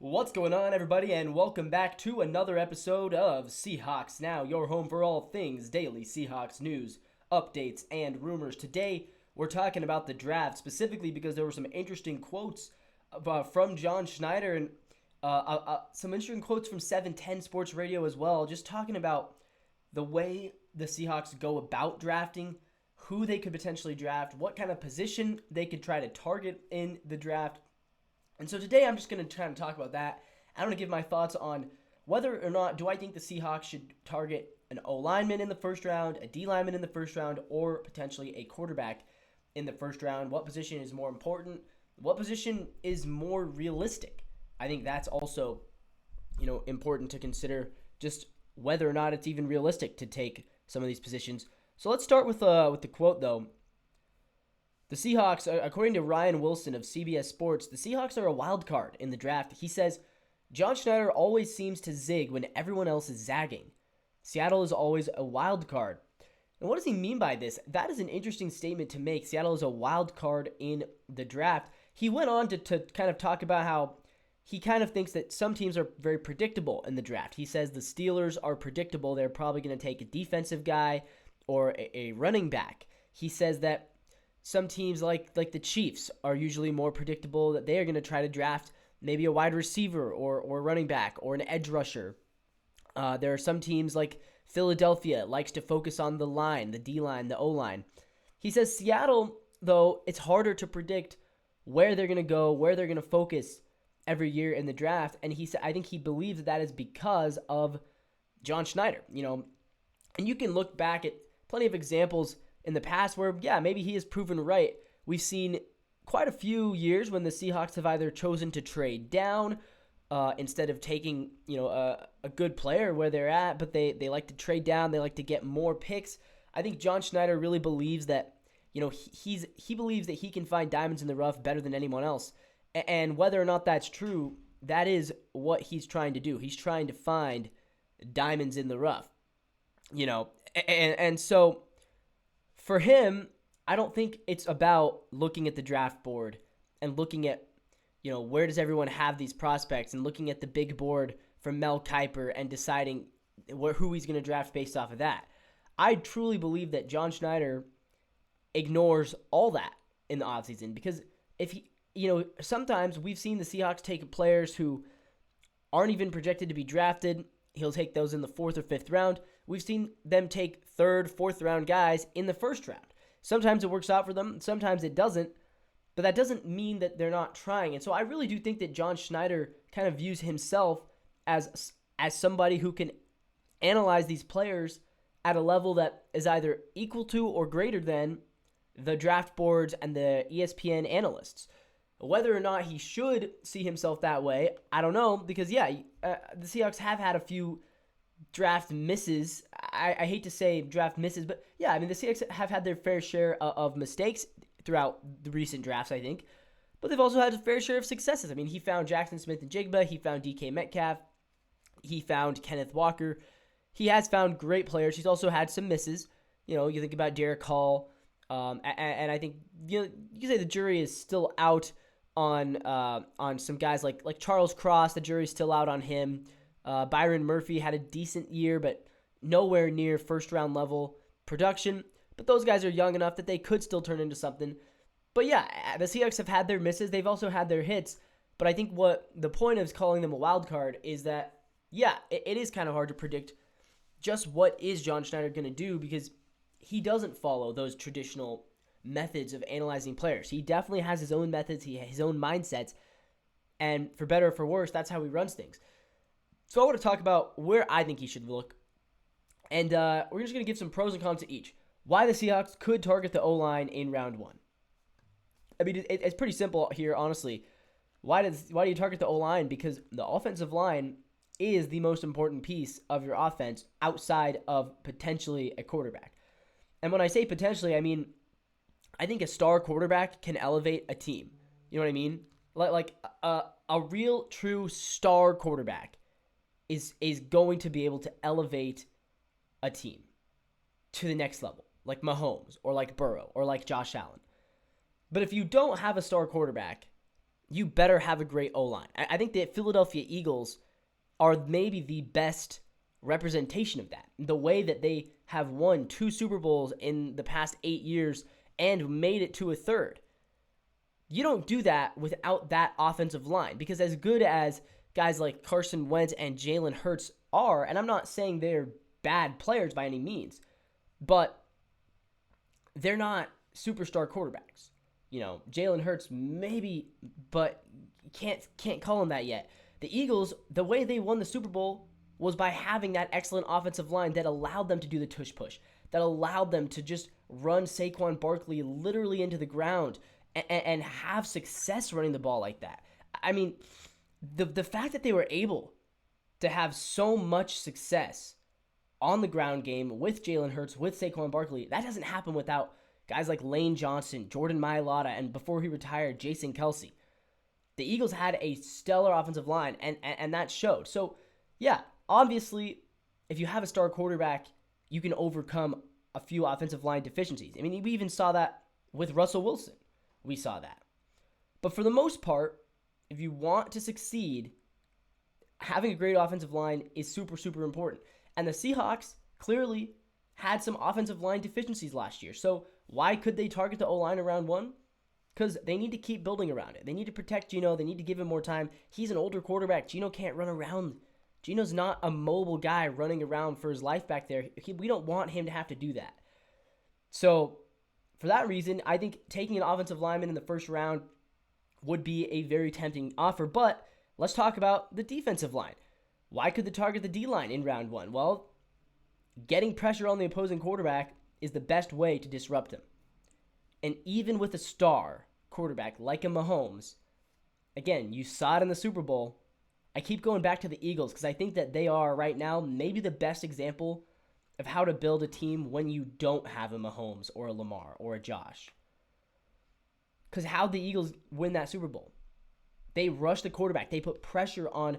What's going on, everybody, and welcome back to another episode of Seahawks Now, your home for all things daily Seahawks news, updates, and rumors. Today, we're talking about the draft, specifically because there were some interesting quotes from John Schneider and some interesting quotes from 710 Sports Radio as well, just talking about the way the Seahawks go about drafting, who they could potentially draft, what kind of position they could try to target in the draft. And so today I'm just going to try to talk about that. I'm going to give my thoughts on whether or not do I think the Seahawks should target an O lineman in the first round, a D lineman in the first round, or potentially a quarterback in the first round. What position is more important? What position is more realistic? I think that's also, important to consider, just whether or not it's even realistic to take some of these positions. So let's start with the quote though. The Seahawks, according to Ryan Wilson of CBS Sports, the Seahawks are a wild card in the draft. He says, John Schneider always seems to zig when everyone else is zagging. Seattle is always a wild card. And what does he mean by this? That is an interesting statement to make. Seattle is a wild card in the draft. He went on to kind of talk about how he kind of thinks that some teams are very predictable in the draft. He says the Steelers are predictable. They're probably going to take a defensive guy or a running back. He says that some teams like the Chiefs are usually more predictable, that they are going to try to draft maybe a wide receiver or running back or an edge rusher. There are some teams like Philadelphia likes to focus on the line, the D-line, the O-line. He says Seattle, though, it's harder to predict where they're going to go, where they're going to focus every year in the draft. And he said, I think he believes that is because of John Schneider. And you can look back at plenty of examples in the past where, maybe he has proven right. We've seen quite a few years when the Seahawks have either chosen to trade down instead of taking, a good player where they're at, but they like to trade down. They like to get more picks. I think John Schneider really believes that, he believes that he can find diamonds in the rough better than anyone else. And whether or not that's true, that is what he's trying to do. He's trying to find diamonds in the rough, and so for him, I don't think it's about looking at the draft board and looking at, where does everyone have these prospects and looking at the big board from Mel Kiper and deciding who he's going to draft based off of that. I truly believe that John Schneider ignores all that in the offseason because if he, sometimes we've seen the Seahawks take players who aren't even projected to be drafted. He'll take those in the 4th or 5th round. We've seen them take 3rd, 4th round guys in the 1st round. Sometimes it works out for them, sometimes it doesn't, but that doesn't mean that they're not trying. And so I really do think that John Schneider kind of views himself as somebody who can analyze these players at a level that is either equal to or greater than the draft boards and the ESPN analysts. Whether or not he should see himself that way, I don't know, because, the Seahawks have had a few draft misses. I hate to say draft misses, but, the Seahawks have had their fair share of mistakes throughout the recent drafts, I think. But they've also had a fair share of successes. He found Jackson Smith-Njigba, he found DK Metcalf, he found Kenneth Walker. He has found great players. He's also had some misses. You think about Derek Hall, and I think you can say the jury is still out on some guys like Charles Cross. The jury's still out on him. Byron Murphy had a decent year, but nowhere near first-round level production. But those guys are young enough that they could still turn into something. But the Seahawks have had their misses. They've also had their hits. But I think what the point of calling them a wild card is that, it is kind of hard to predict just what is John Schneider going to do because he doesn't follow those traditional methods of analyzing players. He definitely has his own methods, his own mindsets, and for better or for worse, that's how he runs things. So I want to talk about where I think he should look, and we're just going to give some pros and cons to each. Why the Seahawks could target the O-line in round 1. It's pretty simple here, honestly. Why do you target the O-line? Because the offensive line is the most important piece of your offense outside of potentially a quarterback. And when I say potentially, I think a star quarterback can elevate a team. You know what I mean? Like a real true star quarterback is going to be able to elevate a team to the next level, like Mahomes or like Burrow or like Josh Allen. But if you don't have a star quarterback, you better have a great O-line. I think the Philadelphia Eagles are maybe the best representation of that. The way that they have won 2 Super Bowls in the past 8 years and made it to a third. You don't do that without that offensive line, because as good as guys like Carson Wentz and Jalen Hurts are, and I'm not saying they're bad players by any means, but they're not superstar quarterbacks. Jalen Hurts maybe, but can't call him that yet. The Eagles, the way they won the Super Bowl was by having that excellent offensive line that allowed them to do the tush push, that allowed them to just run Saquon Barkley literally into the ground and have success running the ball like that. I mean, the fact that they were able to have so much success on the ground game with Jalen Hurts, with Saquon Barkley, that doesn't happen without guys like Lane Johnson, Jordan Mailata, and before he retired, Jason Kelce. The Eagles had a stellar offensive line, and that showed. So, yeah, obviously, if you have a star quarterback, you can overcome a few offensive line deficiencies. I mean, we even saw that with Russell Wilson. We saw that. But for the most part, if you want to succeed, having a great offensive line is super, super important. And the Seahawks clearly had some offensive line deficiencies last year. So why could they target the O-line around 1? Because they need to keep building around it. They need to protect Geno. They need to give him more time. He's an older quarterback. Geno can't run around. Geno's not a mobile guy running around for his life back there. We don't want him to have to do that. So for that reason, I think taking an offensive lineman in the first round would be a very tempting offer. But let's talk about the defensive line. Why could they target the D-line in round 1? Well, getting pressure on the opposing quarterback is the best way to disrupt him. And even with a star quarterback like a Mahomes, again, you saw it in the Super Bowl. I keep going back to the Eagles because I think that they are right now maybe the best example of how to build a team when you don't have a Mahomes or a Lamar or a Josh. Because how'd the Eagles win that Super Bowl? They rushed the quarterback. They put pressure on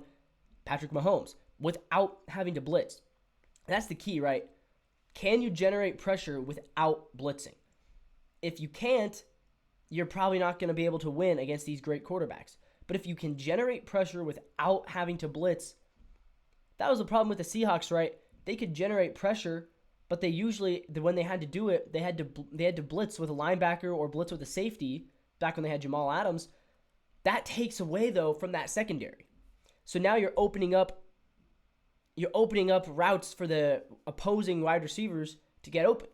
Patrick Mahomes without having to blitz. That's the key, right? Can you generate pressure without blitzing? If you can't, you're probably not going to be able to win against these great quarterbacks. But if you can generate pressure without having to blitz, that was the problem with the Seahawks, right? They could generate pressure, but they usually, when they had to do it, they had to blitz with a linebacker or blitz with a safety back when they had Jamal Adams. That takes away, though, from that secondary. So now you're opening up routes for the opposing wide receivers to get open.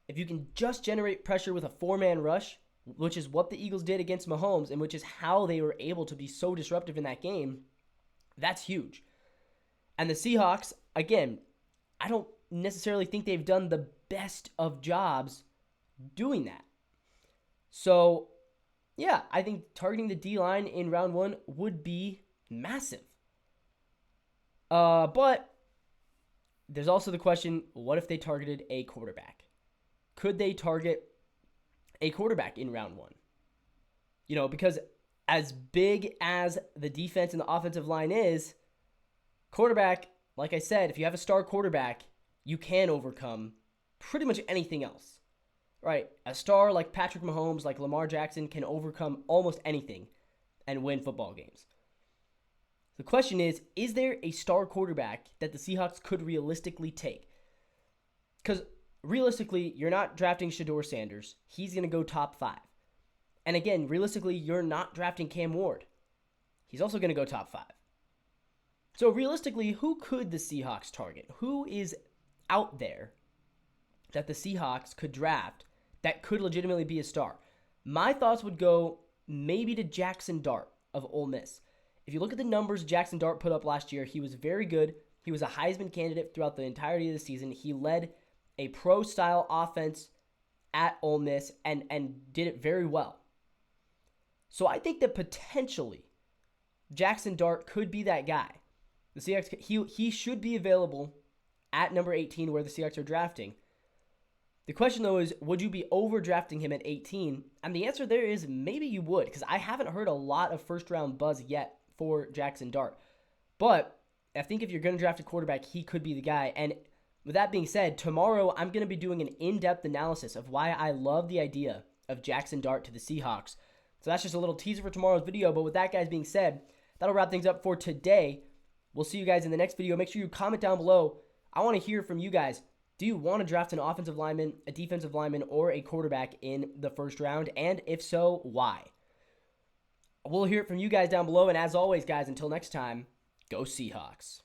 If you can just generate pressure with a 4-man rush, which is what the Eagles did against Mahomes and which is how they were able to be so disruptive in that game, that's huge. And the Seahawks, again, I don't necessarily think they've done the best of jobs doing that. So, yeah, I think targeting the D-line in round 1 would be massive. But there's also the question, what if they targeted a quarterback? Could they target a quarterback in round 1? Because as big as the defense and the offensive line is, quarterback, like I said, if you have a star quarterback, you can overcome pretty much anything else, right? A star like Patrick Mahomes, like Lamar Jackson, can overcome almost anything and win football games. The question is there a star quarterback that the Seahawks could realistically take? Because realistically, you're not drafting Shedeur Sanders. He's going to go top 5. And again, realistically, you're not drafting Cam Ward. He's also going to go top 5. So realistically, who could the Seahawks target? Who is out there that the Seahawks could draft that could legitimately be a star? My thoughts would go maybe to Jaxson Dart of Ole Miss. If you look at the numbers Jaxson Dart put up last year, he was very good. He was a Heisman candidate throughout the entirety of the season. He led a pro-style offense at Ole Miss and did it very well. So I think that potentially Jaxson Dart could be that guy. The Seahawks, he should be available at number 18 where the Seahawks are drafting. The question, though, is would you be overdrafting him at 18? And the answer there is maybe you would, because I haven't heard a lot of first-round buzz yet for Jaxson Dart. But I think if you're going to draft a quarterback, he could be the guy. And with that being said, tomorrow I'm going to be doing an in-depth analysis of why I love the idea of Jaxson Dart to the Seahawks. So that's just a little teaser for tomorrow's video. But with that, guys, being said, that'll wrap things up for today. We'll see you guys in the next video. Make sure you comment down below. I want to hear from you guys. Do you want to draft an offensive lineman, a defensive lineman, or a quarterback in the first round? And if so, why? We'll hear it from you guys down below. And as always, guys, until next time, go Seahawks.